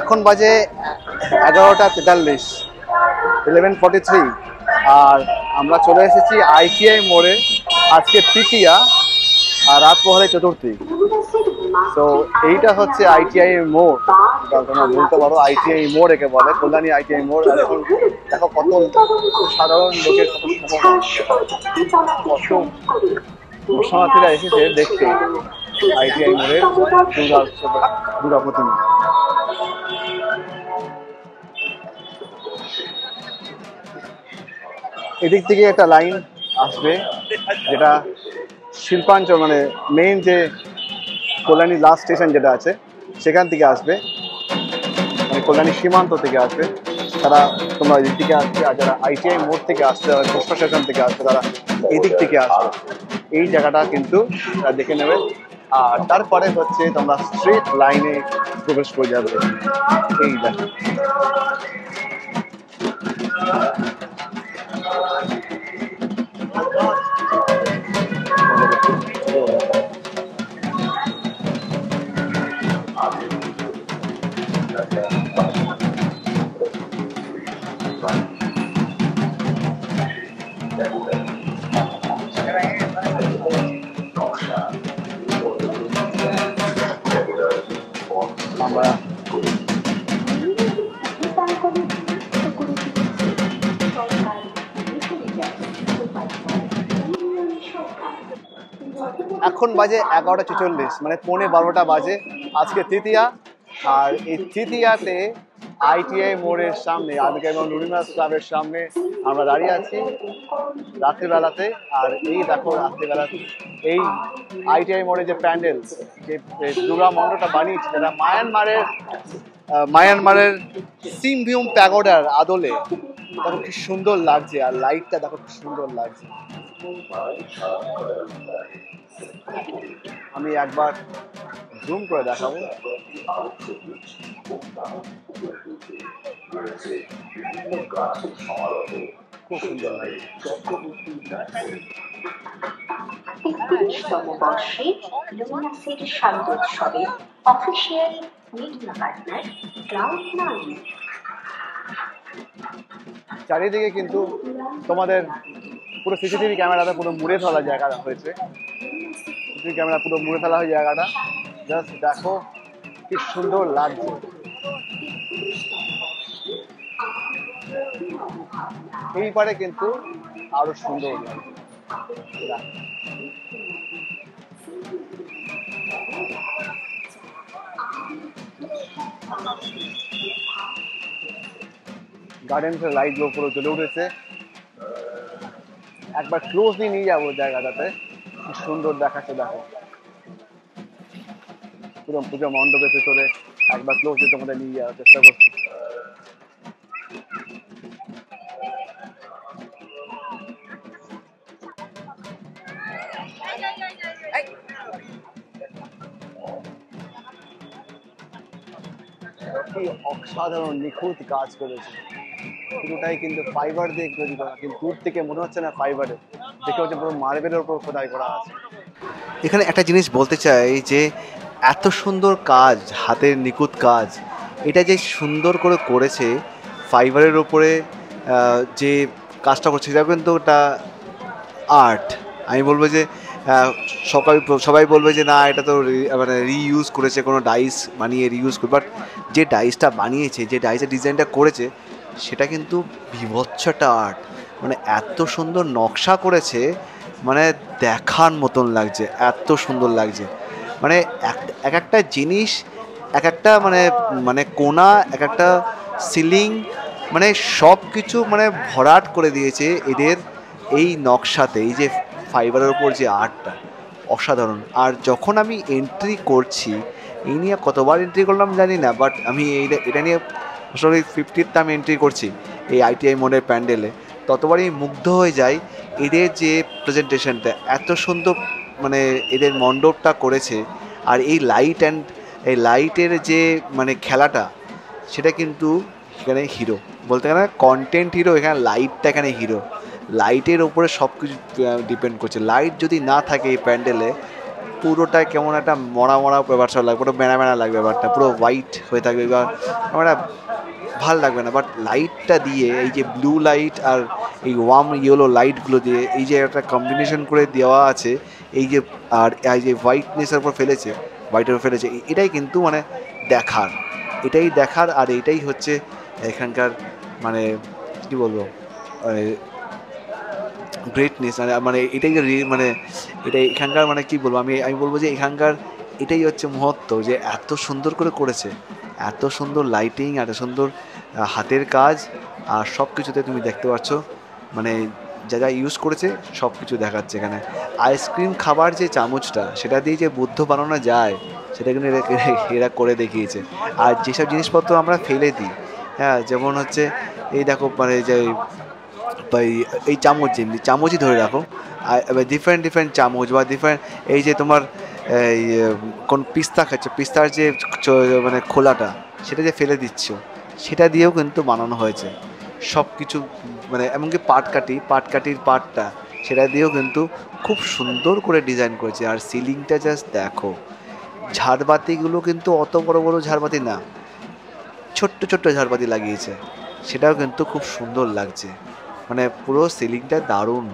এখন বাজে 11:43, 11:43, আর আমরা চলে এসেছি আইটিআই মোড়ে। আজকে তৃতীয়া আর রাত পোহালে চতুর্থী। তো এইটা হচ্ছে আইটিআই মোড়, তোমরা বলতে পারো আইটিআই মোড় একে বলে, কল্যাণী আইটিআই মোড়। আর এখন দেখো কত সাধারণ লোকের কত দর্শনার্থীরা এসেছে দেখতে আইটিআই মোড়ের দুর্গা প্রতিমা। এদিক থেকে একটা লাইন আসবে যেটা শিল্পাঞ্চল, মানে মেইন যে কল্যাণী লাস্ট স্টেশন যেটা আছে সেখান থেকে আসবে, মানে কল্যাণী সীমান্ত থেকে আসবে তারা। তোমরা এদিক থেকে আসবে, আর যারা আইটিআই মোড় থেকে আসবে, পোস্ট স্টেশন থেকে আসবে, তারা এদিক থেকে আসবে। এই জায়গাটা কিন্তু দেখে নেবে। আর তারপরে হচ্ছে তোমরা স্ট্রেট লাইনে প্রবেশ করে যাবে। এই দেখো আমরা এখন বাজে 11:46, মানে 11:45 বাজে। আজকে তৃতীয়া, আর এই তৃতীয়াতে আইটিআই মোড়ের সামনে আজকে এবং নুরিমাস ক্লাবের সামনে আমরা দাঁড়িয়ে আছি রাত্রিবেলাতে। আর এই দেখো রাত্রিবেলাতে এই আইটিআই মোড়ে যে প্যান্ডেল, যে দুর্গা মণ্ডপটা বানিয়েছে, যেটা মায়ানমারের সিমভিউম প্যাগোডার আদলে, দেখো কি সুন্দর লাগছে। আর লাইটটা দেখো কি সুন্দর লাগছে। আমি একবার জুম করে দেখাবো। খুব সুন্দর লাগে। ৩৩তম বর্ষে লুমিনাসের শারদোৎসবে অফিসিয়াল মিডিয়া পার্টনার ক্লাউড9। চারিদিকে কিন্তু তোমাদের পুরো সিসিটিভি ক্যামেরাতে পুরো মুড়ে ফেলা জায়গা হয়েছে। সিসিটিভি ক্যামেরা পুরো মুড়ে ফেলা হয় জায়গাটা। জাস্ট দেখো কি সুন্দর লাগছে। এই পারে কিন্তু আরো সুন্দর লাগছে। গার্ডেন্সের লাইট গুলো পুরো জ্বলে উঠেছে। একবার ক্লোজলি নিয়ে যাবো জায়গাটাতে, কি সুন্দর দেখাচ্ছে। দেখো পুরো পুজো মণ্ডপের ভেতরে একবার ক্লোজলি তোমাদের নিয়ে যাওয়ার চেষ্টা করছি। অসাধারণ নিখুঁত কাজ করেছে, পুরোটাই কিন্তু ফাইবার দিয়ে তৈরি করা, কিন্তু দূর থেকে মনে হচ্ছে না ফাইবারের, দেখে হচ্ছে পুরো মার্বেলের উপর খোদাই করা আছে। এখানে একটা জিনিস বলতে চাই যে এত সুন্দর কাজ, হাতের নিখুঁত কাজ, এটা যে সুন্দর করে করেছে ফাইবারের উপরে যে কাজটা করছে, সেটা কিন্তু ওটা আর্ট। আমি বলবো যে সবাই বলবে যে না এটা তো মানে রিইউজ করেছে, কোনো ডাইস বানিয়ে রিইউজ করে, বাট যে ডাইসটা বানিয়েছে, যে ডাইসের ডিজাইনটা করেছে, সেটা কিন্তু বিভৎস একটা আর্ট। মানে এত সুন্দর নকশা করেছে, মানে দেখার মতন লাগছে, এত সুন্দর লাগছে। মানে এক একটা জিনিস, এক একটা মানে কোনা, এক একটা সিলিং, মানে সব কিছু মানে ভরাট করে দিয়েছে এদের এই নকশাতে। এই যে ফাইবারের ওপর যে আর্টটা অসাধারণ। আর যখন আমি এন্ট্রি করছি, এই নিয়ে কতবার এন্ট্রি করলাম জানি না, বাট আমি এটা নিয়ে আসলে 50th আমি এন্ট্রি করছি এই আইটিআই মোড়ের প্যান্ডেলে, ততবারই মুগ্ধ হয়ে যাই এদের যে প্রেজেন্টেশনটা এত সুন্দর, মানে এদের মণ্ডপটা করেছে। আর এই লাইটের যে মানে খেলাটা, সেটা কিন্তু এখানে হিরো বলতে গেলে কন্টেন্ট হিরো, এখানে লাইটটা এখানে হিরো। লাইটের ওপরে সব কিছু ডিপেন্ড করছে। লাইট যদি না থাকে এই প্যান্ডেলে, পুরোটাই কেমন একটা মরা মরা ব্যাপারটা লাগবে, পুরো মেনা মেনা লাগবে ব্যাপারটা, পুরো হোয়াইট হয়ে থাকবে, এবার আমরা ভাল লাগবে না। বাট লাইটটা দিয়ে এই যে ব্লু লাইট আর এই ওয়ার্ম ইয়েলো লাইটগুলো দিয়ে এই যে একটা কম্বিনেশন করে দেওয়া আছে, এই যে আর এই যে হোয়াইটনেসের উপর ফেলেছে, হোয়াইটের উপর ফেলেছে, এটাই কিন্তু মানে দেখার, এটাই দেখার। আর এটাই হচ্ছে এখানকার মানে কী বলবো গ্রেটনেস, মানে এটাই মানে এটাই এখানকার মানে কী বলবো, আমি বলবো যে এখানকার এটাই হচ্ছে মহত্ব, যে এত সুন্দর করে করেছে, এত সুন্দর লাইটিং, এত সুন্দর হাতের কাজ, আর সব কিছুতে তুমি দেখতে পাচ্ছ মানে যা যা ইউজ করেছে সব কিছু দেখাচ্ছে এখানে। আইসক্রিম খাবার যে চামচটা, সেটা দিয়ে যে বুদ্ধ বানানো যায় সেটা কিন্তু এরা করে দেখিয়েছে। আর যেসব জিনিসপত্র আমরা ফেলে দিই, হ্যাঁ, যেমন হচ্ছে এই দেখো মানে যে এই চামচ, যেমনি চামচই ধরে রাখো, আর ডিফারেন্ট ডিফারেন্ট চামচ বা ডিফারেন্ট এই যে তোমার এই কোন পিস্তা খাচ্ছ, পিস্তার যে মানে খোলাটা সেটা যে ফেলে দিচ্ছ, সেটা দিয়েও কিন্তু বানানো হয়েছে সব কিছু। মানে এমনকি পাটকাঠির পাটটা, সেটা দিয়েও কিন্তু খুব সুন্দর করে ডিজাইন করেছে। আর সিলিংটা জাস্ট দেখো, ঝাড়বাতিগুলো কিন্তু অত বড় বড় ঝাড়বাতি না, ছোট্ট ছোট্ট ঝাড়বাতি লাগিয়েছে, সেটাও কিন্তু খুব সুন্দর লাগছে। মানে পুরো সিলিংটা দারুণ,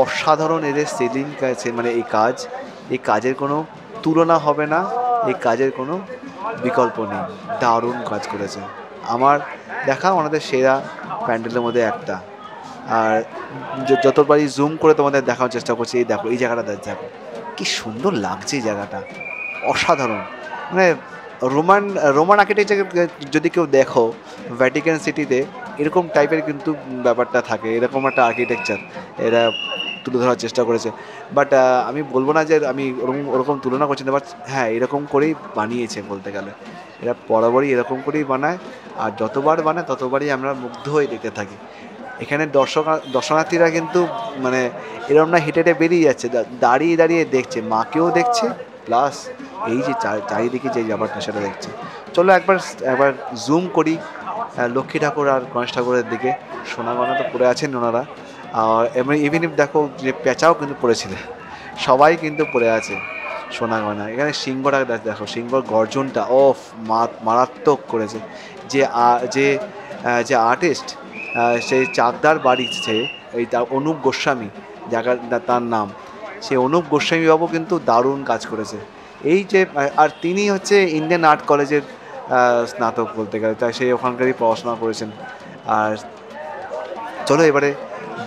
অসাধারণ এদের সিলিং আছে। মানে এই কাজের কোনো তুলনা হবে না, এই কাজের কোনো বিকল্প নেই, দারুণ কাজ করেছে। আমার দেখা ওনাদের সেরা প্যান্ডেলের মধ্যে একটা। আর যতবারই জুম করে তোমাদের দেখানোর চেষ্টা করছি, এই দেখো এই জায়গাটা দেখো কি সুন্দর লাগছে, এই জায়গাটা অসাধারণ। মানে রোমান রোমান আর্কিটেকচার যদি কেউ দেখো, ভ্যাটিকান সিটিতে এরকম টাইপের কিন্তু ব্যাপারটা থাকে, এরকম একটা আর্কিটেকচার এরা তুলে ধরার চেষ্টা করেছে। বাট আমি বলবো না যে আমি ওরকম তুলনা করছি না, বাট হ্যাঁ এরকম করেই বানিয়েছে বলতে গেলে, এরা বরাবরই এরকম করেই বানায়। আর যতবার বানায় ততবারই আমরা মুগ্ধ হয়ে দেখতে থাকি। এখানে দর্শনার্থীরা কিন্তু মানে এরকম না হেঁটে হেঁটে বেরিয়ে যাচ্ছে, দাঁড়িয়ে দাঁড়িয়ে দেখছে, মাকেও দেখছে, প্লাস এই যে চারিদিকে যে ব্যাপারটা সেটা দেখছে। চলো একবার জুম করি লক্ষ্মী ঠাকুর আর গণেশ ঠাকুরের দিকে। সোনা গয়না তো পরে আছেন ওনারা, আর ইভিন দেখো যে পেঁচাও কিন্তু পড়েছিল, সবাই কিন্তু পরে আছে সোনা গয়না। এখানে সিংহটা দেখো, সিংহর গর্জনটা অফ মারাত্মক করেছে। যে যে যে আর্টিস্ট, সেই চাকদার বাড়িছে, এই অনুপ গোস্বামী জায়গা তার নাম, সেই অনুপ গোস্বামী বাবু কিন্তু দারুণ কাজ করেছে। এই যে আর তিনি হচ্ছে ইন্ডিয়ান আর্ট কলেজের স্নাতক বলতে গেলে, তাই সেই ওখানকারই পড়াশোনা করেছেন। আর চলো এবারে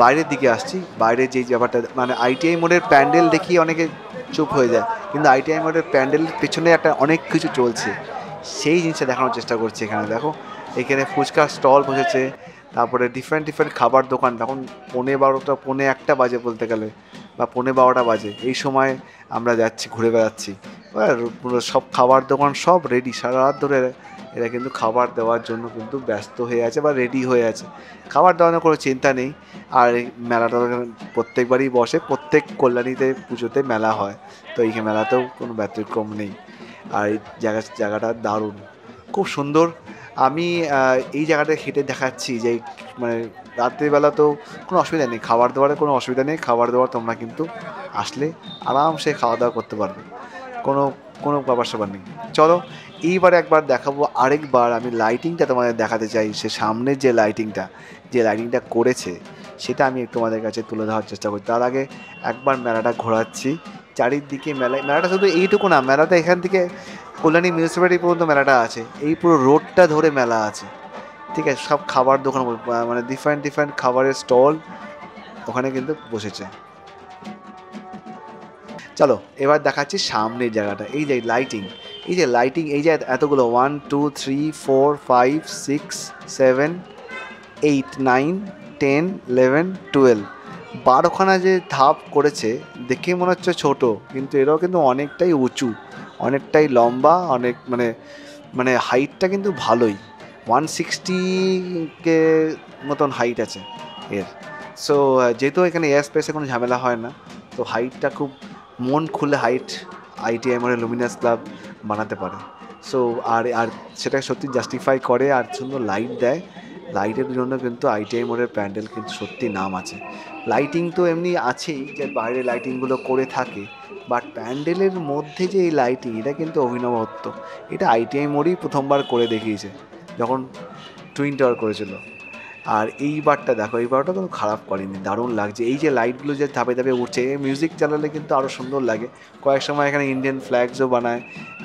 বাইরের দিকে আসছি। বাইরের যে ব্যাপারটা মানে আইটিআই মোড়ের প্যান্ডেল দেখি অনেকে চুপ হয়ে যায়, কিন্তু আইটিআই মোড়ের প্যান্ডেলের পেছনে একটা অনেক কিছু চলছে, সেই জিনিসটা দেখানোর চেষ্টা করছি। এখানে দেখো, এখানে ফুচকার স্টল বসেছে, তারপরে ডিফারেন্ট খাবার দোকান। তখন 11:30 1:45 বাজে বলতে গেলে, বা 11:45 বাজে, এই সময় আমরা যাচ্ছি, ঘুরে বেড়াচ্ছি। পুরো সব খাবার দোকান সব রেডি, সারা রাত ধরে এরা কিন্তু খাবার দেওয়ার জন্য কিন্তু ব্যস্ত হয়ে আছে বা রেডি হয়ে আছে, খাবার দেওয়ানোর কোনো চিন্তা নেই। আর এই মেলাটা প্রত্যেকবারই বসে, প্রত্যেক কল্যাণীতে পুজোতে মেলা হয়, তো এই মেলাতেও কোনো ব্যতিক্রম নেই। আর এই জায়গাটা দারুণ, খুব সুন্দর। আমি এই জায়গাটা হেঁটে দেখাচ্ছি যে মানে রাত্রিবেলা তো কোনো অসুবিধা নেই, খাবার দাবারের কোনো অসুবিধা নেই। খাবার দাবার তোমরা কিন্তু আসলে আরামসে খাওয়া দাওয়া করতে পারবে, কোনো কোনো ব্যাপার স্যাপার নেই। চলো এইবার একবার দেখাবো, আরেকবার আমি লাইটিংটা তোমাদের দেখাতে চাই। সে সামনের যে লাইটিংটা করেছে সেটা আমি তোমাদের কাছে তুলে ধরার চেষ্টা করি। তার আগে একবার মেলাটা ঘোরাচ্ছি চারিদিকে। মেলাটা শুধু এইটুকু না, মেলাটা এখান থেকে কল্যাণী মিউনিসিপ্যালিটি পর্যন্ত মেলাটা আছে, এই পুরো রোডটা ধরে মেলা আছে, ঠিক আছে। সব খাবার দোকান, মানে ডিফারেন্ট খাবারের স্টল ওখানে কিন্তু বসেছে। চলো এবার দেখাচ্ছি সামনের জায়গাটা। এই যে লাইটিং, এই যে এতগুলো 1 2 3 4 5 6 7 8 9 10 11 12 12খানা যে ধাপ করেছে, দেখে মনে হচ্ছে ছোট, কিন্তু এরাও কিন্তু অনেকটাই উঁচু, অনেকটাই লম্বা, অনেক মানে হাইটটা কিন্তু ভালোই, 160 মতন হাইট আছে এর। সো যেহেতু এখানে এয়ার স্পেসে কোনো ঝামেলা হয় না, তো হাইটটা খুব মন খুলে হাইট আইটিআই মানে লুমিনাস ক্লাব বানাতে পারে। সো আর সেটা সত্যি জাস্টিফাই করে, আর সুন্দর লাইট দেয়। লাইটের জন্য কিন্তু আইটিআই মোড়ের প্যান্ডেল কিন্তু সত্যি নাম আছে। লাইটিং তো এমনি আছেই, যে বাইরে লাইটিংগুলো করে থাকে, বাট প্যান্ডেলের মধ্যে যে এই লাইটিং, এটা কিন্তু অভিনবত্ব। এটা আইটিআই মোড়েই প্রথমবার করে দেখিয়েছে যখন টুইন টাওয়ার করেছিল। আর এইবারটা দেখো, এইবারটা কোনো খারাপ করেনি, দারুণ লাগছে। এই যে লাইটগুলো যে ধাপে ধাপে উঠছে, মিউজিক চালালে কিন্তু আরও সুন্দর লাগে। কয়েক সময় এখানে ইন্ডিয়ান ফ্ল্যাগসও বানায়,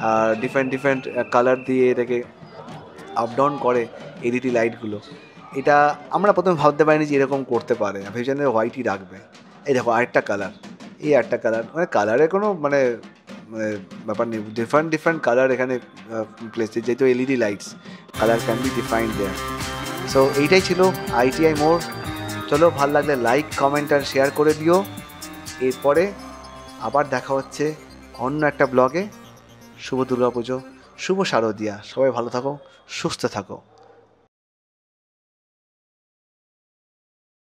আর ডিফারেন্ট ডিফারেন্ট কালার দিয়ে এটাকে আপ ডাউন করে এলইডি লাইটগুলো। এটা আমরা প্রথমে ভাবতে পারিনি যে এরকম করতে পারে, ভেবেছিলাম হোয়াইটই রাখবে। এই দেখো আরেকটা কালার, এই একটা কালার, মানে কালারের কোনো মানে মানে ব্যাপার নেই, ডিফারেন্ট ডিফারেন্ট কালার এখানে প্লেসে, যেহেতু LED lights, colour can be defined there. So এইটাই ছিল আইটিআই মোড়। চলো, ভালো লাগলে লাইক, কমেন্ট আর শেয়ার করে দিও। এরপরে আবার দেখা হচ্ছে অন্য একটা ব্লগে। শুভ দুর্গাপুজো, শুভ শারদিয়া, সবাই ভালো থাকো, সুস্থ থাকো।